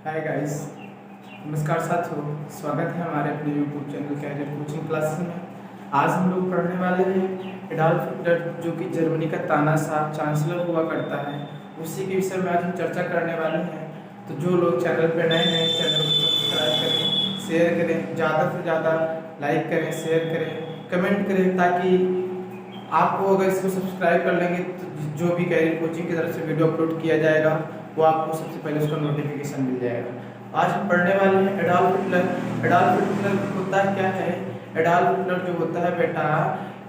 Hi guys, नमस्कार साथियों। स्वागत है हमारे अपने YouTube channel career coaching classes में। आज हम लोग पढ़ने वाले हैं एडॉल्फ हिटलर, जो कि जर्मनी का तानाशाह चांसलर हुआ करता है। उसी के विषय में आज हम चर्चा करने वाले हैं। तो जो लोग चैनल पर नए हैं, चैनल को सब्सक्राइब करें, शेयर करें, ज़्यादा से ज़्यादा लाइक करें, शेयर करें, कमेंट करें, ताकि आपको अगर इसको सब्सक्राइब कर लेंगे तो जो भी कैरियर कोचिंग की तरफ से वीडियो अपलोड किया जाएगा वो आपको सबसे पहले उसका नोटिफिकेशन मिल जाएगा। आज हम पढ़ने वाले हैं एडॉल्फ हिटलर। एडॉल्फ हिटलर होता क्या है? एडॉल्फ हिटलर जो होता है बेटा,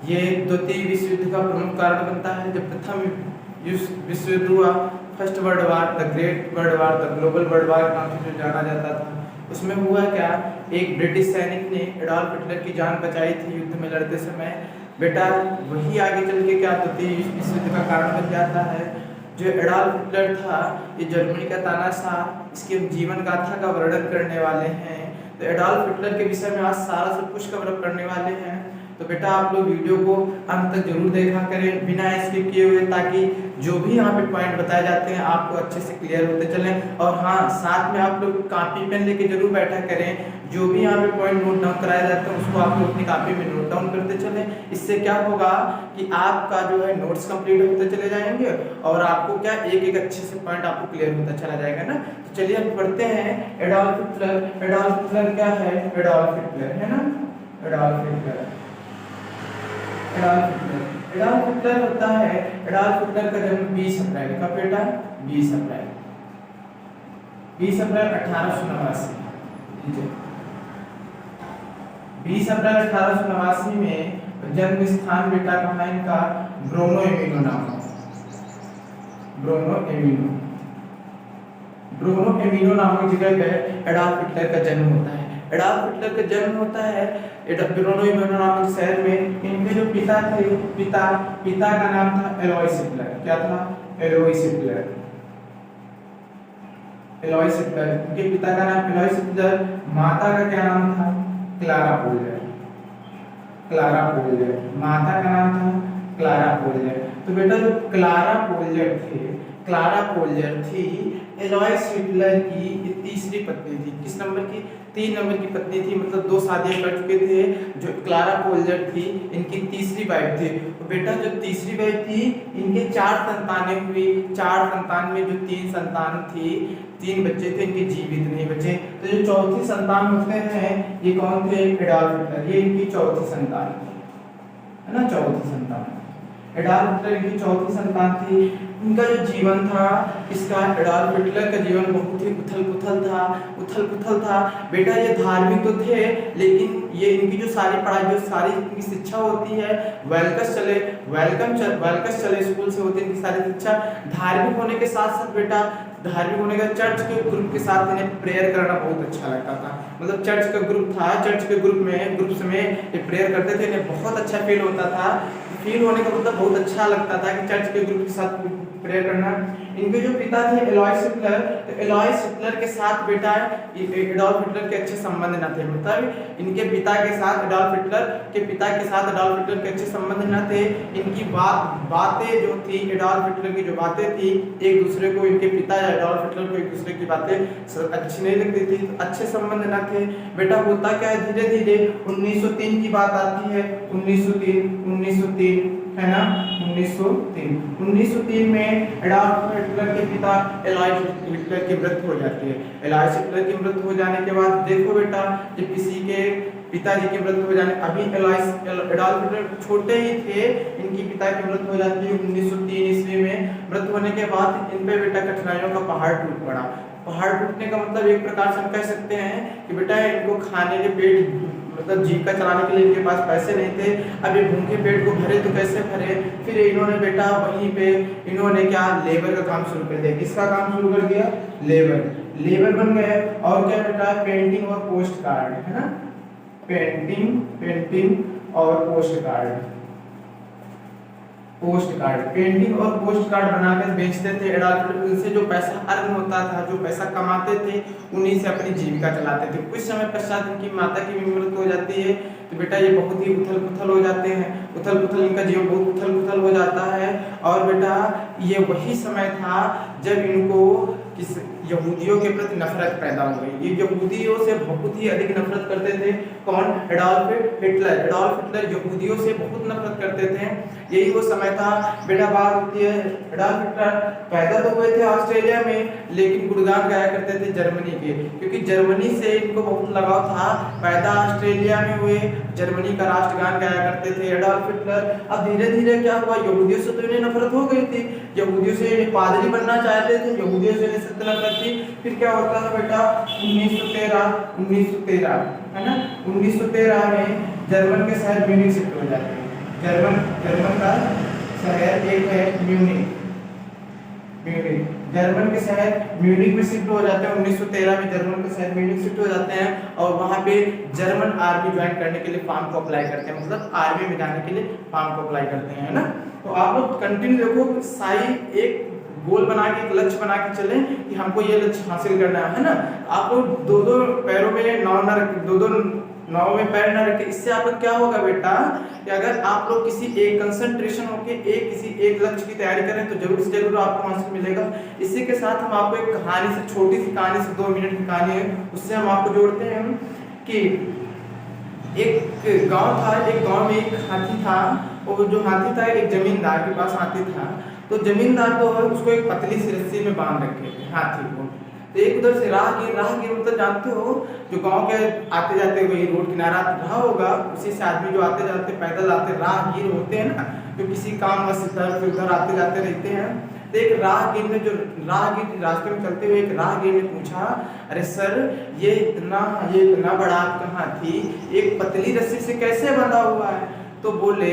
ये द्वितीय विश्व युद्ध का प्रमुख कारण बनता है। जब प्रथम विश्व युद्ध हुआ, first world war, the great world war, the global world war के नाम से जो जाना जाता था, उसमें हुआ क्या, एक ब्रिटिश सैनिक ने एडॉल्फ हिटलर की जान बचाई थी युद्ध में लड़ते समय। बेटा वही आगे चल के क्या द्वितीय विश्व युद्ध का कारण बन जाता है। जो एडॉल्फ हिटलर था, ये जर्मनी का तानाशाह, इसके जीवन गाथा का वर्णन करने वाले हैं। तो एडॉल्फ हिटलर के विषय में आज सारा सब कुछ कवर अप करने वाले हैं। तो बेटा आप लोग वीडियो को अंत तक जरूर देखा करें बिना स्किप किए हुए, ताकि जो भी यहाँ पे पॉइंट बताए जाते हैं आपको अच्छे से क्लियर होते चलें। और हाँ, साथ में आप लोग कापी पेन लेके जरूर बैठा करें। जो भी यहाँ पे पॉइंट नोट डाउन कराए जाते हैं उसको आप लोग अपनी कापी में नोट डाउन करते चलें। इससे क्या होगा कि आपका जो है नोट्स कंप्लीट होते चले जाएंगे और आपको क्या एक एक अच्छे से पॉइंट आपको क्लियर होता चला जाएगा ना। तो चलिए हम पढ़ते हैं एडॉल्फ हिटलर। एडॉल्फ हिटलर क्या है? एडॉल्फ हिटलर है ना, एडॉल्फ हिटलर। एडॉल्फ हिटलर होता है, एडॉल्फ हिटलर का जन्म 20 अप्रैल का बेटा, 20 अप्रैल 1889। 20 अप्रैल 1889 में जन्म स्थान बेटा कहाँ है इनका? ब्रोनो एमिनो नाम, ब्रोनो एमिनो नामक जगह पे एडॉल्फ हिटलर का जन्म होता है। एडॉल्फ हिटलर का जन्म होता है ब्रोनो एमिनो नामक शहर में। इनके जो पिता थे, पिता का नाम था एलोइस हिटलर। क्या था? एलोइस हिटलर। एलोइस हिटलर, इनके पिता का नाम एलोइस हिटलर। माता का क्या नाम था? Clara polar. क्लारा पोलर, माता का नाम था क्लारा पोलर। तो बेटा जो क्लारा पोलर थे, क्लारा पोलर थी एलोइस हिटलर की तीसरी पत्नी थी। किस नंबर की? 3 नंबर की पत्नी थी, मतलब 2 शादियां कर चुके थे। जो क्लारा पोलर थी इनकी तीसरी वाइफ थी। तो बेटा जो तीसरी वाइफ थी, इनके 4 संतानें हुई। 4 संतान में जो 3 संतान थी, 3 बच्चे थे, इनके जीवित नहीं बचे। तो जो चौथी संतान होते हैं ये कौन थे? Adolf Hitler. ये इनकी चौथी संतान थी, है ना, चौथी संतान। एडॉल्फ हिटलर इनकी चौथी संतान थी। इनका जो जीवन था, इसका एडॉल्फ हिटलर का जीवन बहुत ही उथल-पुथल था। बेटा ये धार्मिक तो थे, लेकिन ये इनकी जो सारी पढ़ाई, जो सारी इनकी शिक्षा होती है, वेलकस चले स्कूल से होती है इनकी सारी शिक्षा। धार्मिक होने के साथ साथ बेटा, धार्मिक होने का चर्च के ग्रुप के साथ इन्हें प्रेयर करना बहुत अच्छा लगता था। मतलब चर्च का ग्रुप था, चर्च के ग्रुप्स में ये प्रेयर करते थे, इन्हें बहुत अच्छा फील होता था। फील होने का मतलब बहुत अच्छा लगता था कि चर्च के ग्रुप के साथ प्रेयर करना। इनके जो पिता थे एलोइस हिटलर, तो एलोइस हिटलर के साथ बेटा एडॉल्फ हिटलर के अच्छे संबंध न थे। मतलब इनके पिता के साथ एडॉल्फ हिटलर के पिता के साथ एडॉल्फ हिटलर के अच्छे संबंध न थे। इनकी बातें जो थी, एडॉल्फ हिटलर की जो बातें थी, एक दूसरे को, इनके पिता या एडॉल्फ हिटलर को एक दूसरे की बातें अच्छी नहीं लगती थी, तो अच्छे संबंध न थे। बेटा होता क्या है, धीरे धीरे 1903 की बात आती है। 1903 है ना, 1903 में एडॉल्फ हिटलर के पिता एलोइस हिटलर की मृत्यु हो जाती है। एलोइस हिटलर की मृत्यु हो जाने के बाद देखो बेटा, जब किसी के पिताजी की मृत्यु हो जाने, अभी एडॉल्फ हिटलर छोटे ही थे, इनकी पिता की मृत्यु हो जाती है 1903 ईस्वी में। मृत्यु होने के बाद इन पे बेटा कठिनाइयों का पहाड़ टूट पड़ा। पहाड़ टूटने का मतलब एक प्रकार से हम कह सकते हैं कि बेटा इनको खाने के पेट, मतलब जीविका चलाने के लिए इनके पास पैसे नहीं थे। अब ये भूखे पेट को भरे तो कैसे भरे? फिर इन्होंने बेटा वहीं पे इन्होंने क्या, लेबर का काम शुरू कर दिया। किसका काम शुरू कर दिया? लेबर बन गए। और क्या बेटा? पेंटिंग और पोस्ट कार्ड, है ना, पेंटिंग और पोस्ट कार्ड। पेंटिंग और पोस्ट कार्ड बनाकर बेचते थे एडॉल्फ हिटलर। उनसे जो पैसा अर्न होता था, जो पैसा कमाते थे, उन्हीं से अपनी जीविका चलाते थे। कुछ समय पश्चात इनकी माता की भी मृत्यु हो जाती है। तो बेटा ये बहुत ही उथल-पुथल हो जाते हैं, इनका जीवन बहुत उथल-पुथल हो जाता है। और बेटा ये वही समय था जब इनको किस यहूदियों के प्रति नफरत पैदा हो गई। ये यहूदियों से बहुत ही अधिक नफरत करते थे। कौन? Adolf Hitler. एडोल्फ हिटलर यहूदियों से बहुत नफरत करते थे। यही वो समय था। बेटा बात होती है, एडोल्फ हिटलर पैदा तो हुए थे ऑस्ट्रेलिया में, लेकिन गुणगान गाया करते थे जर्मनी के, क्योंकि जर्मनी से इनको बहुत लगाव था। पैदा ऑस्ट्रेलिया में हुए, जर्मनी का राष्ट्रगान गाया करते थे एडोल्फ हिटलर। अब धीरे धीरे क्या हुआ, यहूदियों से तो इन्हें नफरत हो गई थी, यहूदियों से पादरी बनना चाहते थे, यहूदियों से सख्त नफरत थी। फिर क्या होता है बेटा, 1913 है ना, 1913 में जर्मन के शहर म्यूनिख शिफ्ट हो जाते हैं। जर्मन का शहर एक है म्यूनिख, जर्मन के शहर म्यूनिख में शिफ्ट हो जाते हैं। 1913 में जर्मन के शहर म्यूनिख शिफ्ट हो जाते हैं और वहां पे जर्मन आर्मी ज्वाइन करने के लिए फॉर्म को अप्लाई करते हैं, मतलब आर्मी में जाने के लिए फॉर्म को अप्लाई करते हैं, है ना। तो आप लोग कंटिन्यू देखो, साई एक गोल बना के, एक लक्ष्य बना के चले कि हमको ये लक्ष्य हासिल करना है ना। आप लोग दो पैरों में नाव न रख, दो नाव में पैर न रखे। इससे आप लोग क्या होगा बेटा कि अगर आप लोग किसी एक कंसंट्रेशन होके किसी एक लक्ष्य की तैयारी करें तो जरूर से जरूर आपको हासिल मिलेगा। इसी के साथ हम आपको एक कहानी से, छोटी सी कहानी से, 2 मिनट की कहानी है, उससे हम आपको जोड़ते हैं कि एक गांव था, एक गांव में एक हाथी था, और जो हाथी था एक जमींदार के पास हाथी था। तो जमींदार तो उसको एक पतली सी रस्सी में बांध रखे थे हाथी को। तो एक उधर से राहगीर मतलब जानते हो जो गांव के आते जाते वही रोड किनारा रहा होगा, उसी से आदमी जो आते जाते पैदल आते राहगीर होते हैं ना, जो किसी काम बस इधर फिर उधर आते जाते रहते हैं। तो एक राहगीर ने, जो राहगीर रास्ते में चलते हुए एक राहगीर ने पूछा, अरे सर ये इतना बड़ा आपका हाथी एक पतली रस्सी से कैसे बंधा हुआ है? तो बोले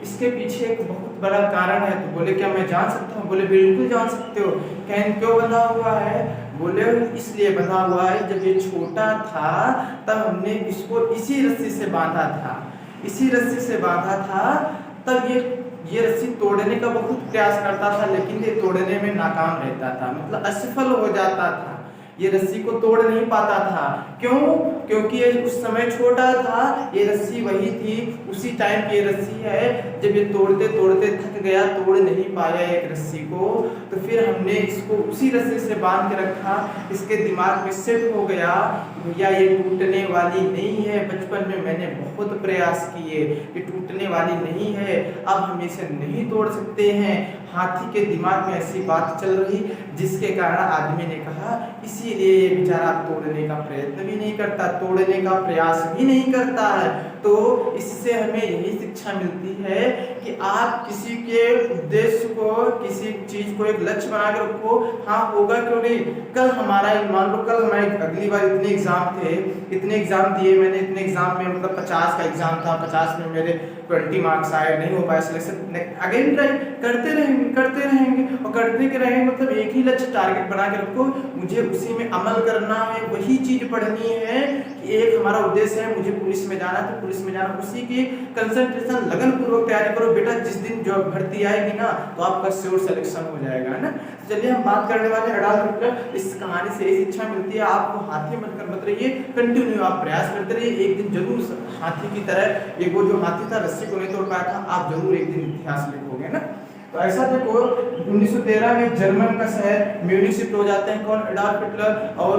इसके पीछे एक बहुत बड़ा कारण है। तो बोले क्या मैं जान सकता हूँ? बोले बिल्कुल जान सकते हो। कहें क्यों बंधा हुआ है? बोले इसलिए बंधा हुआ है, जब ये छोटा था तब हमने इसको इसी रस्सी से बांधा था, इसी रस्सी से बांधा था। तब ये रस्सी तोड़ने का बहुत प्रयास करता था, लेकिन ये तोड़ने में नाकाम रहता था, मतलब असफल हो जाता था, ये रस्सी को तोड़ नहीं पाता था। क्यों? क्योंकि ये उस समय छोटा था। ये रस्सी वही थी, उसी टाइम की ये रस्सी है, जब ये तोड़ते तोड़ते थक गया, तोड़ नहीं पाया एक रस्सी को, तो फिर हमने इसको उसी रस्सी से बांध के रखा। इसके दिमाग में सेट हो गया भैया ये टूटने वाली नहीं है, बचपन में मैंने बहुत प्रयास किए, ये टूटने वाली नहीं है, अब हम इसे नहीं तोड़ सकते हैं। हाथी के दिमाग में ऐसी बात चल रही, जिसके कारण आदमी ने कहा इसीलिए ये बेचारा तोड़ने का प्रयत्न भी नहीं करता, तोड़ने का प्रयास भी नहीं करता है। तो इससे हमें यही शिक्षा मिलती है कि आप किसी के उद्देश्य को, किसी चीज को एक लक्ष्य बना के रखो। हाँ होगा क्यों नहीं, कल हमारा मान लो कल हमारे अगली बार इतने एग्जाम थे, इतने एग्जाम दिए मैंने, इतने एग्जाम में मतलब 50 का एग्जाम था, 50 में मेरे 20 मार्क्स आए, नहीं हो पाया सिलेक्शन, अगेन ट्राई करते रहेंगे और करते के रहेंगे। मतलब एक ही लक्ष्य टारगेट बना के रखो, मुझे उसी में अमल करना है, वही चीज पढ़नी है कि एक हमारा उद्देश्य है मुझे पुलिस में जाना, तो पुलिस में जाना, उसी की कंसंट्रेशन लगन पूर्वक तैयारी करो बेटा। जिस दिन जॉब भर्ती आएगी ना तो आपका श्योर सिलेक्शन हो जाएगा, है ना। चलिए हम बात करने वाले एडोल्फ हिटलर। इस कहानी से यही शिक्षा मिलती है, आपको हाथी बनकर मत रहिए, कंटिन्यू आप प्रयास करते रहिए, एक दिन जरूर हाथी की तरह, एक वो जो हाथी था रस्सी को नहीं तोड़ पाया था, आप जरूर एक दिन इतिहास लिखोगे ना। तो ऐसा देखो 1913 में जर्मन का शहर म्यूनिख शिफ्ट हो जाते हैं। कौन? Adolf Hitler. और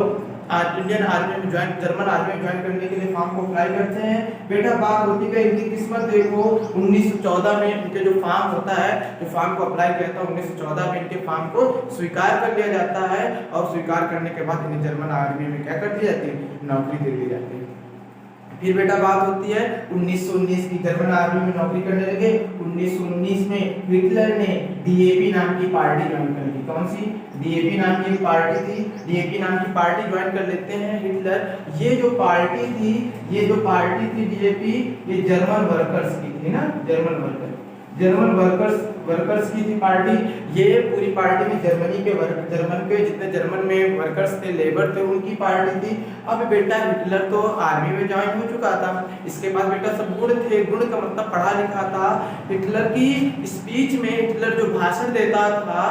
इंडियन आर्मी में ज्वाइन, जर्मन आर्मी में ज्वाइन करने के लिए फॉर्म को अप्लाई करते हैं। बेटा बात होती है इनकी किस्मत देखो, 1914 में इनके जो फॉर्म होता है, जो फॉर्म को अप्लाई किया था 1914 में, इनके फॉर्म को स्वीकार कर लिया जाता है और स्वीकार करने के बाद इन्हें जर्मन आर्मी में क्या कर दी जाती है, नौकरी दे दी जाती है। फिर बेटा बात होती है 1919 की, जर्मन आर्मी में नौकरी करने लगे। 1919 में हिटलर ने डीएपी नाम की पार्टी ज्वाइन कर ली। कौन सी? डीएपी नाम की पार्टी थी, डीएपी नाम की पार्टी ज्वाइन कर लेते हैं हिटलर। ये जो पार्टी थी डीएपी, ये जर्मन वर्कर्स की थी ना, जर्मन वर्कर्स की थी पार्टी। ये पूरी पार्टी में जर्मन के जितने जर्मन में वर्कर्स थे, लेबर थे, उनकी पार्टी थी। अब बेटा हिटलर तो आर्मी में ज्वाइन हो चुका था, इसके बाद बेटा सब गुण थे, गुण का मतलब पढ़ा लिखा था। हिटलर की स्पीच में, हिटलर जो भाषण देता था,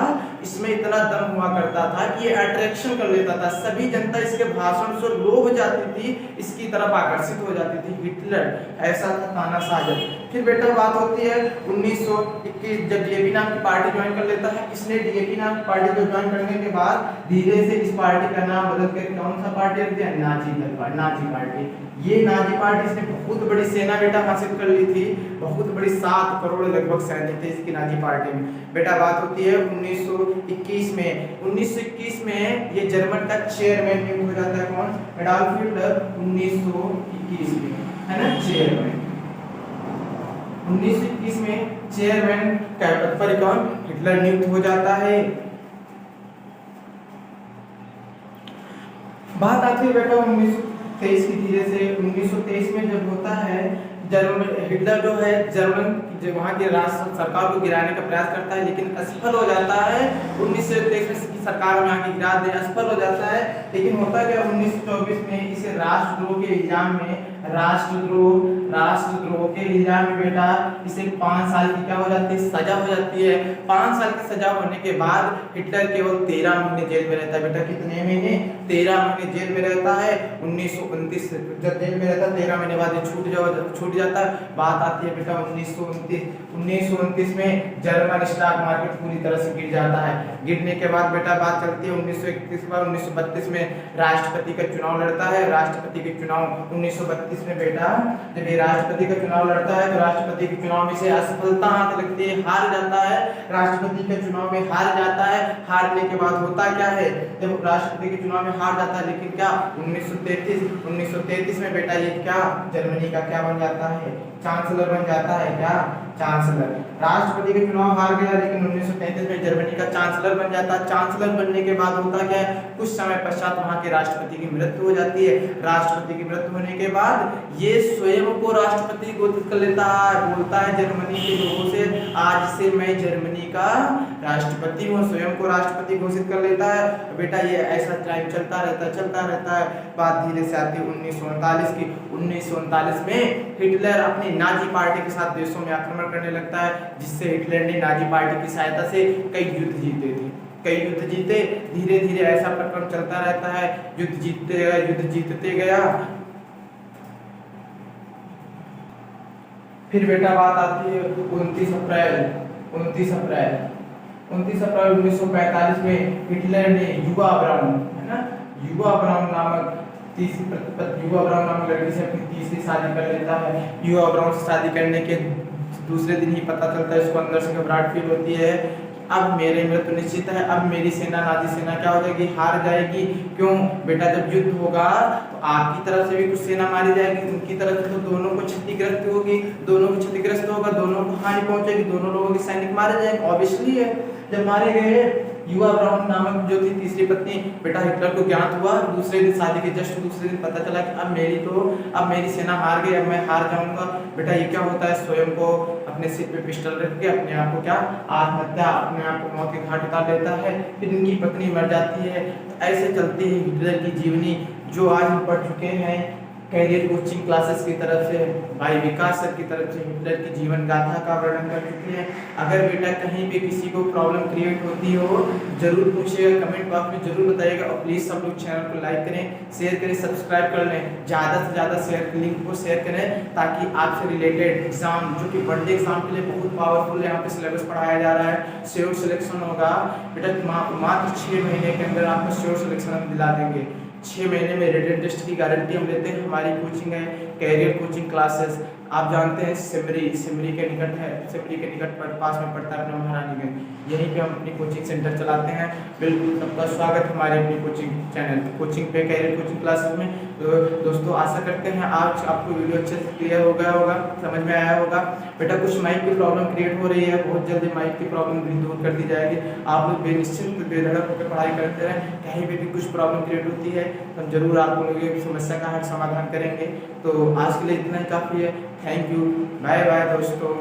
इसमें इतना दम हुआ करता था कि ये अट्रैक्शन कर लेता था, सभी जनता इसके भाषण से लोभ जाती थी, इसकी तरफ आकर्षित हो जाती थी। हिटलर ऐसा था तानाशाह। फिर बेटा बात होती है 1921, जब जब डीएपी नाम की पार्टी ज्वाइन कर लेता है, इसने डीएपी नाम की पार्टी को ज्वाइन करने के बाद धीरे से इस पार्टी का नाम बदल कर कौन सा पार्टी रख दिया, नाजी पार्टी। ये नाजी पार्टी इसने बहुत बड़ी सेना बेटा हासिल कर ली थी, बहुत बड़ी 7 करोड़ लगभग सैनिक थे इसकी नाजी पार्टी में। बेटा बात होती है 1921 में। 1921 में ये जर्मन का चेयरमैन नियुक्त हो जाता है, कौन, एडॉल्फ हिटलर। 1921 में, है ना, चेयरमैन। 1921 में चेयरमैन का पद पर कौन, हिटलर नियुक्त हो जाता है। बात आती है बेटा 1923 की। धीरे से 1923 में जब होता है, हिटलर जो है जर्मन जो वहाँ की राष्ट्र सरकार को गिराने का प्रयास करता है, लेकिन असफल हो जाता है। 1923 में इसकी सरकार में आके गिरा दे, असफल हो जाता है। लेकिन होता क्या, 1924 में इसे राष्ट्रद्रोह के इल्जाम में, राष्ट्रद्रोह के इल्जाम में बेटा इसे 5 साल की क्या हो जाती है, सजा हो जाती है। 5 साल की सजा होने के बाद हिटलर केवल 13 महीने जेल में रहता है। बेटा कितने महीने, 13 महीने जेल में रहता है। 1929 जब जेल में रहता है, 13 महीने बाद ये छूट जाता है। बात आती है बेटा 1929 में जर्मन स्टॉक मार्केट पूरी तरह से गिर जाता है। गिरने के बाद बेटा बात चलती है 1931 के बाद 1932 में राष्ट्रपति का चुनाव लड़ता है। राष्ट्रपति के चुनाव 1932 में बेटा जब ये राष्ट्रपति का चुनाव लड़ता है, तो राष्ट्रपति के चुनाव में से असफलता हाथ लगती है, हार जाता है। राष्ट्रपति के चुनाव में हार जाता है। हारने के बाद होता क्या है, जब राष्ट्रपति के चुनाव में हार जाता है, लेकिन क्या 1933 में बेटा ये क्या जर्मनी का क्या बन जाता है, चांसलर बन जाता है। क्या, चांसलर। राष्ट्रपति के चुनाव हार गया, लेकिन 1933 में जर्मनी का चांसलर बन जाता है। चांसलर बनने के बाद होता क्या है, कुछ समय पश्चात वहां के राष्ट्रपति की मृत्यु हो जाती है। राष्ट्रपति की मृत्यु होने के बाद ये स्वयं को राष्ट्रपति घोषित कर लेता है, बोलता है जर्मनी के लोगों से, आज से मैं जर्मनी का राष्ट्रपति हूँ। स्वयं को राष्ट्रपति घोषित कर लेता है। बेटा ये ऐसा टाइम चलता रहता है। बात धीरे से आती है 1939 की। 1939 में हिटलर अपनी नाजी पार्टी के साथ देशों में आक्रमण करने लगता है, जिससे हिटलर ने नाजी पार्टी की सहायता से कई युद्ध जीते। धीरे धीरे ऐसा प्रक्रम चलता रहता है, युद्ध जीतते गया। फिर बेटा बात आती है 29 अप्रैल 1945 में हिटलर ने युवा ब्राउन नामक लड़की से अपनी तीसरी शादी कर लेता है। युवा ब्राउन से शादी करने के दूसरे दिन ही पता चलता है, इसको अंदर से घबराहट फील होती है, अब मेरे मृत्यु निश्चित है, अब मेरी सेना, नाजी सेना क्या हो जाएगी, हार जाएगी। क्यों बेटा, जब युद्ध होगा तो आपकी तरफ से भी कुछ सेना मारी जाएगी, उनकी तरफ से, तो दोनों को क्षतिग्रस्त होगी, दोनों को हानि पहुंचेगी, दोनों लोगों के सैनिक मारे जाएंगे। ऑब्वियसली है, जब मारे गए युवा ब्राउन नामक जो थी तीसरी पत्नी, बेटा हिटलर को ज्ञात हुआ, दूसरे दिन शादी के जस्ट दूसरे दिन पता चला कि अब मेरी सेना हार गई, अब मैं हार जाऊंगा। बेटा ये क्या होता है, स्वयं को अपने सिर पे पिस्टल रख के अपने आप को क्या आत्महत्या, अपने आप को मौत के घाट उतार लेता है। फिर इनकी पत्नी मर जाती है। तो ऐसे चलती है हिटलर की जीवनी, जो आज हम पढ़ चुके हैं कैरियर कोचिंग क्लासेस की तरफ से, भाई विकास सर की तरफ से हिटलर की जीवन गाथा का वर्णन कर चुके हैं। अगर बेटा कहीं भी किसी को प्रॉब्लम क्रिएट होती हो, जरूर पूछिएगा, कमेंट बॉक्स में जरूर बताइएगा। और प्लीज़ सब लोग चैनल को लाइक करें, शेयर करें, सब्सक्राइब कर लें, ज़्यादा से ज़्यादा शेयर लिंक को शेयर करें, ताकि आपसे रिलेटेड एग्जाम, जो कि बर्थडे एग्जाम के लिए बहुत पावरफुल है, यहाँ पे सिलेबस पढ़ाया जा रहा है, श्योर सिलेक्शन होगा। बेटा मात्र 6 महीने के अंदर आपको श्योर सिलेक्शन हम दिला देंगे। 6 महीने में रिटन टेस्ट की गारंटी हम लेते हैं। हमारी कोचिंग है कैरियर कोचिंग क्लासेस, आप जानते हैं सिमरी के निकट पर पास में पड़ता है अपना महारानीगंज, यहीं पे हम अपनी कोचिंग सेंटर चलाते हैं। बिल्कुल सबका स्वागत हमारे अपनी कोचिंग पे कैरियर कोचिंग क्लासेस में। तो दोस्तों आशा करते हैं आज आपको वीडियो अच्छे से क्लियर हो गया होगा, समझ में आया होगा। बेटा कुछ माइक की प्रॉब्लम क्रिएट हो रही है, बहुत जल्दी माइक की प्रॉब्लम भी दूर कर दी जाएगी। आप लोग बेनिश्चिंत बेधड़क होकर पढ़ाई करते रहें, कहीं भी कुछ प्रॉब्लम क्रिएट होती है तो हम जरूर आप लोगों की समस्या का हल समाधान करेंगे। तो आज के लिए इतना ही काफ़ी है। थैंक यू, बाय बाय दोस्तों।